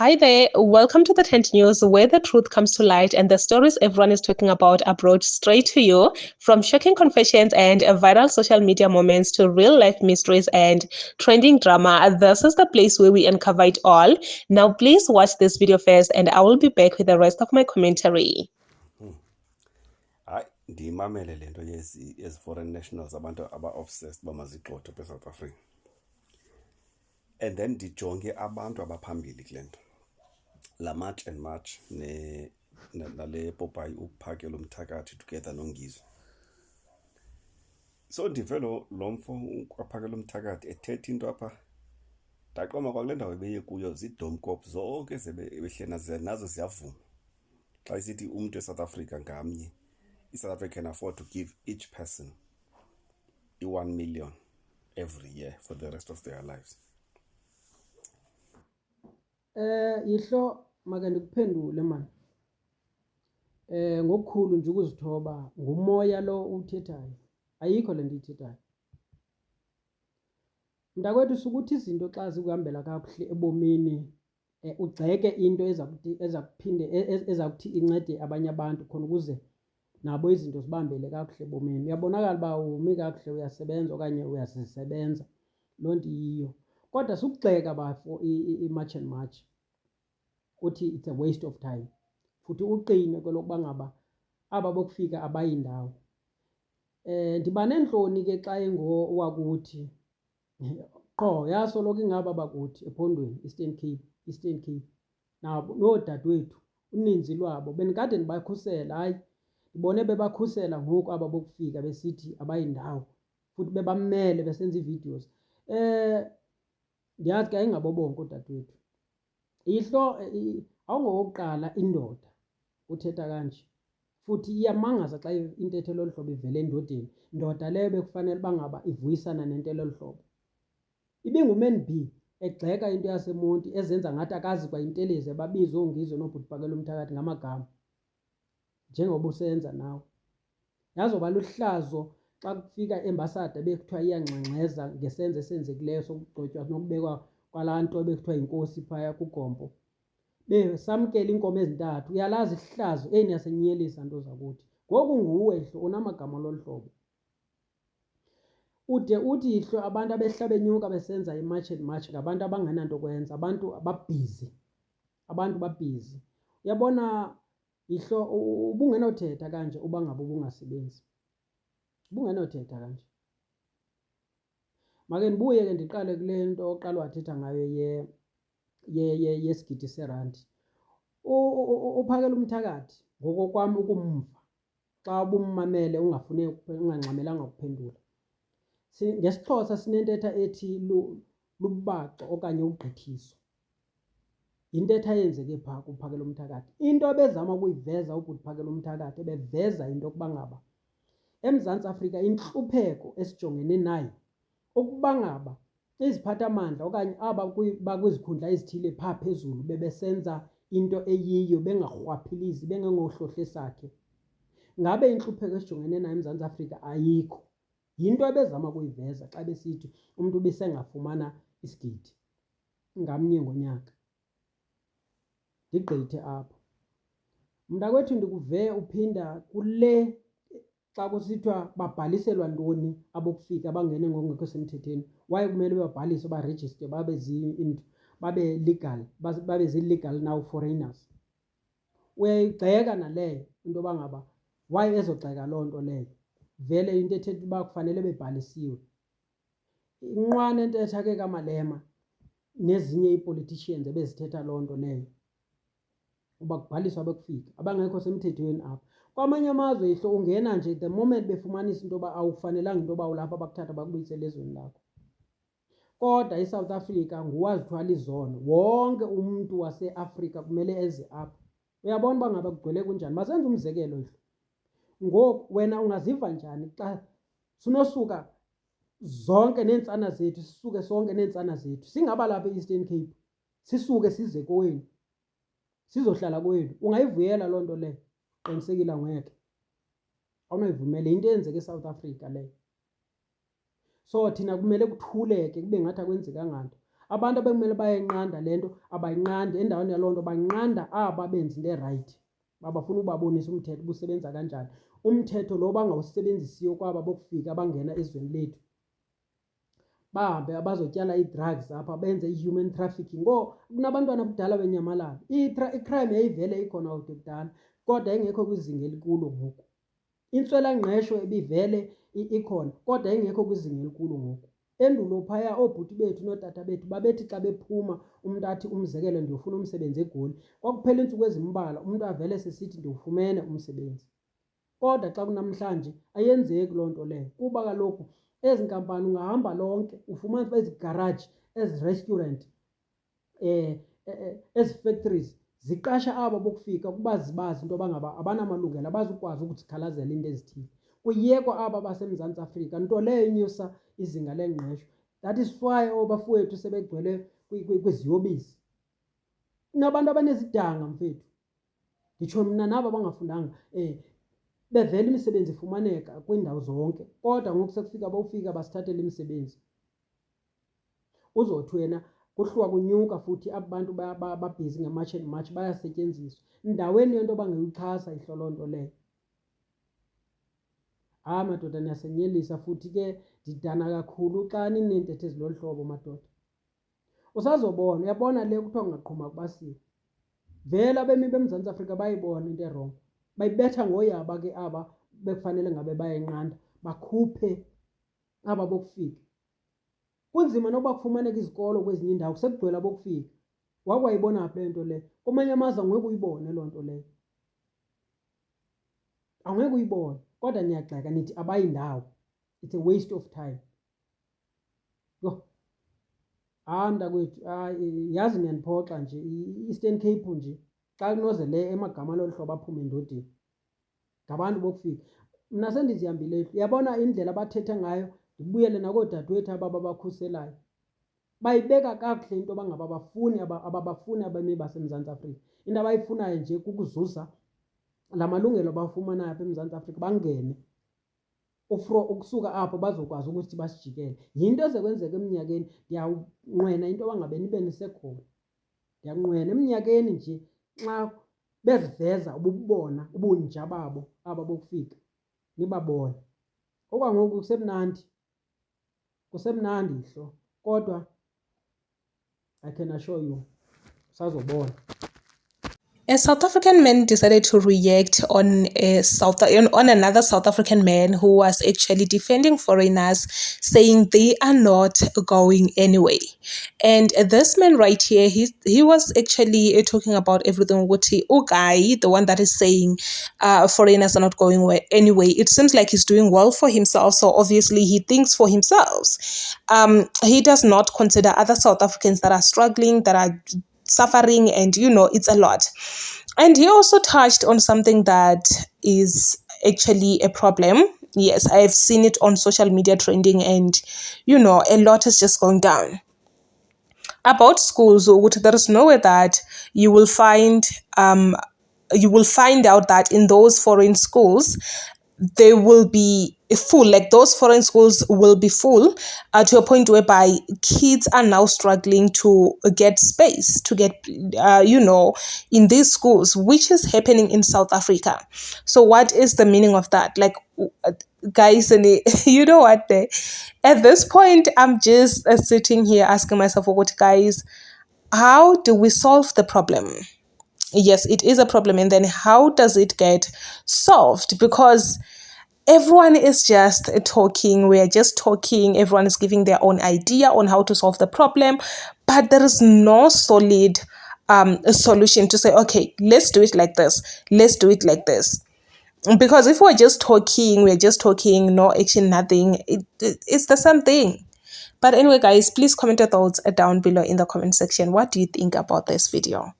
Hi there, welcome to the Tent News, where the truth comes to light and the stories everyone is talking about are brought straight to you. From shocking confessions and viral social media moments to real life mysteries and trending drama, this is the place where we uncover it all. Now, please watch this video first, and I will be back with the rest of my commentary. Hayi ndiyimamele le nto yezi foreign nationals abantu aba-obsessed bamazigxotho beSouth Africa, and then ndijonge abantu abaphambili kule nto, la March and March nale Popeye uPhakelo Mthakathi together noNgizwe. So ndive lo mfo kwaPhakelo Mthakathi ethetha into apha, ndaqoma kwakule ndawo ebeye kuyo ziidomkop zonke ebehlena nazo ziyavuma xa isithi umntu eSouth Africa ngamnye South Africa can afford to give each person 1 million every year for the rest of their lives. Yihlo make ndikuphendule man. Ngokukhulu nje ukuzithoba ngumoya lo uthethayo. Ayikho le nto ithethayo. Mntakwethu sukuthi izinto xa zikuhambela kakuhle ebomini ugceke into ezakuthi incede abanye abantu khona ukuze nabo izinto zibambele kakuhle ebomini. Uyabonakala uba umi kakuhle, uyasebenza okanye uyazisebenza, loo nto yiyo. Kodwa sukugxeka bafo i-March and March uthi it's a waste of time, futhi uqine kwelokuba ngaba aba bokufika abayindawo. Ndiba nentloni ke xa ingowakuthi qho yasoloko ingaba bakuthi ephondweni Eastern Cape nabo noodadewethu uninzi lwabo bendikade ndibakhusela. Hayi, ndibone bebakhusela ngoku aba bokufika besithi abayindawo futhi bebamele besenza ii-videos. Ndiyazi ke ayingabo bonke oodadewethu. Yihlo awungowokuqala indoda uthetha kanje, futhi iyamangaza xa intetho elolu hlobo ivele endodeni. Ndoda leyo bekufanele uba ngaba ivuyisana nento elolu hlobo. IbinguMan B egxeka into yaseMonti ezenza ngathi akazi kwa intelezi, babize oNgizwe noBhuti Phakelo Mthakathi ngamagama njengoba usenza nawe. Yazoba luhlazo xa kufika embasada bekuthiwa iyangxengxeza ngesenzo esenzekileyo sokugcotywa nokubekwa kwalaa nto bekuthiwa yinkosi phaya kuGompo. Besamkela iinkomo ezintathu, uyalazi ihlazo niyasenyelisa nto zakuthi. Ngoku nguwe Hlo unamagama lolu hlobo. Ude uthi Hlo abantu abehla benyuka besenza i-March and March ngabantu abangenanto kwenza, abantu babhizi, abantu babhizi. Uyabona Hlo ubungenothetha kanje uba ngaba ubungasebenzi, ubungenothetha kanje. Make ndibuye ke ndiqale kule nto oqala wathetha ngayo yesigidi serandi. uPhakelo Mthakathi ngokokwam ukumva xa ubummamele ungangxamelanga ukuphendula. NgesiXhosa sinentetha ethi lubaxo okanye ugqithiso. Yintetha yenzeke phaa kuPhakelo Mthakathi. Into ebezama ukuyiveza uBhuti Phakelo Mthakathi ebeveza into yokuba ngaba eMzantsi Afrika intlupheko esijongene nayo ukuba ngaba iziphathamandla okanye aba bakwizikhundla ezithile phaa phezulu bebesenza into eyiyo bengarhwaphilizi bengengohlohle sakhe. Ngabe intlupheko esijongene nayo eMzantsi Afrika ayikho. Yinto ebezama ukuyiveza xa besithi umntu ubisengafumana isigidi ngamnye ngonyaka. Ndigqithe apho. Mntakwethu ndikuve uphinda kule xa kusithiwa babhaliselwa ntoni abokufika abangene ngokungekho semthethweni. Waye kumele babhaliswe barejiste babe legal, babe zii-legal now foreigners. Uyayigxeka naleyo into yoba ngaba waye ezogxeka loo nto leyo. Vele into ethetha uba kufanele bebhalisiwe. Inqwane entetha ke kaMalema nezinye ii-politicians ebezithetha loo nto leyo uba kubhaliswa abekufika abangekho semthethweni apha. Kwamanye amazwe Hlo ungena nje the moment befumanisa into yoba awufanelanga into yoba ulapha bakuthatha bakubuyisele ezweni lakho. Kodwa iSouth Africa nguwazithwala izono. Wonke umntu waseAfrika kumele eze apha. Uyabona uba ngaba kugcwele kunjani? Masenze umzekelo Hlo. Ngoku wena ungaziva njani xa sinosuka zonke neentsana zethu, sisuke sonke neentsana zethu singaba lapha e-Eastern Cape, sisuke size kowenu sizohlala kwenu? Ungayivuyela loo nto leyo? Qinisekile ngeke awunoyivumela. Yinto eyenzeka eSouth Africa leyo. So thina kumele kuthuleke kube ngathi akwenzekanga nto. Abantu abekumele bayayinqanda le nto abayinqandi, endaweni yaloo nto banqanda aba benza into erayithi, babafuna ukubabonisa umthetho ubusebenza kanjani. Umthetho lo bangawusebenzisiyo kwaba bokufika abangena ezweni lethu, bahambe abazotyala ii-drugs apha, benze i-human trafficking. Kunabantwana kudala benyamalala. Icrime yayivele ikhona kude kudala, kodwa ingekho kwizinga elikulo ngoku. Intswelangqesho ibivele ikhona, kodwa ingekho kwizinga elikulo ngoku. Endulo phaya oobhuti bethu nootata bethu babethi xa bephuma umntu athi, umzekelo, ndiyofuna umsebenzi eGoli, kwakuphela iintsuku ezimbalwa umntu avele sesithi ndiwufumene umsebenzi. Kodwa xa kunamhlanje ayenzeki loo nto leyo, kuba kaloku ezi nkampani ungahamba lonke ufumanise ezi garaji, ezi restaurant, ezi factories ziqasha abo bokufika ukuba zibazi into yoba ngaba abanamalungelo, abazukwazi ukuzikhalazela into ezithile. Kuyekwa aba baseMzantsi Afrika, nto leyo inyusa izinga lengqesho. That is why bafowethu sebegcwele kwiziyobisi. Kunabantu abanezidanga mfethu, nditsho mna nabo bangafundanga, bevele imisebenzi ifumaneka kwiindawo zonke, kodwa ngoku sekufika bawufika basithathele imisebenzi. Uzothi wena kuhluka kunyuka futhi aba bantu babhizi nge-March and March bayasetyenziswa, ndaweni yento bangayixhasa ihloloo nto leyo. Hayi madoda, niyasenyelisa futhi ke ndidana kakhulu xa nineentetho ezilolu hlobo madoda. Usazobona, uyabona le kuthiwa kungaqhuma kubasiwe. Vele abemi beMzantsi Afrika bayibona into erongo, bayibetha ngoyaba ke aba bekufanele ngabe bayayinqanda, bakhuphe aba bokufika. Kunzima nokuba kufumaneka izikolo kwezinye iindawo, kusekugcwele abokufika. Wakwayibona phi le nto leyo? Kumanye amazwe angeke uyibone loo nto leyo, angeke uyibone. Kodwa niyagxeka nithi abayindawo, it's a waste of time. Yho, hayi mntakwethu, hayi yazi niyaniphoxa nje. I-Eastern Cape nje xa kunoze le emagama lolu hlobo aphume endodeni, ngabantu bokufika. Mna sendizihambile. Uyabona indlela abathetha ngayo, ndibuyele nakoodadewethu aba babakhuselayo, bayibeka kakuhle into yoba ngaba ababafuni abemi baseMzantsi Afrika. Into abayifunayo nje kukuzuza la malungelo bafumanayo apha eMzantsi Afrika, bangene ukusuka apho bazokwazi ukuthi basijikele. Yinto ezekwenzeka eminyakeni. Ndiyawunqwena into yoba ngabe nibe nisekhona, ndiyanqwena eminyakeni nje xa beziveza ububona ubunja babo aba bokufika, nibabone. Okwangoku kusemnandi ihlo, kodwa I can assure you, usazobona. A South African man decided to react on another South African man who was actually defending foreigners, saying they are not going anyway. And this man right here, he was actually talking about everything. Okay, the one that is saying foreigners are not going anyway. It seems like he's doing well for himself, so obviously he thinks for himself. He does not consider other South Africans that are struggling, that are suffering, and it's a lot. And he also touched on something that is actually a problem. Yes, I've seen it on social media trending, and a lot is just going down about schools. There is no way that you will find out that in those foreign schools they will be full. Like, those foreign schools will be full to a point whereby kids are now struggling to get space, to get, in these schools, which is happening in South Africa. So what is the meaning of that? Like, guys, and you know what? At this point, I'm just sitting here asking myself, guys, how do we solve the problem? Yes, it is a problem. And then how does it get solved? Because everyone is just talking. We are just talking. Everyone is giving their own idea on how to solve the problem. But there is no solid solution to say, okay, let's do it like this. Let's do it like this. Because if we're just talking, no action, nothing. It's the same thing. But anyway, guys, please comment your thoughts down below in the comment section. What do you think about this video?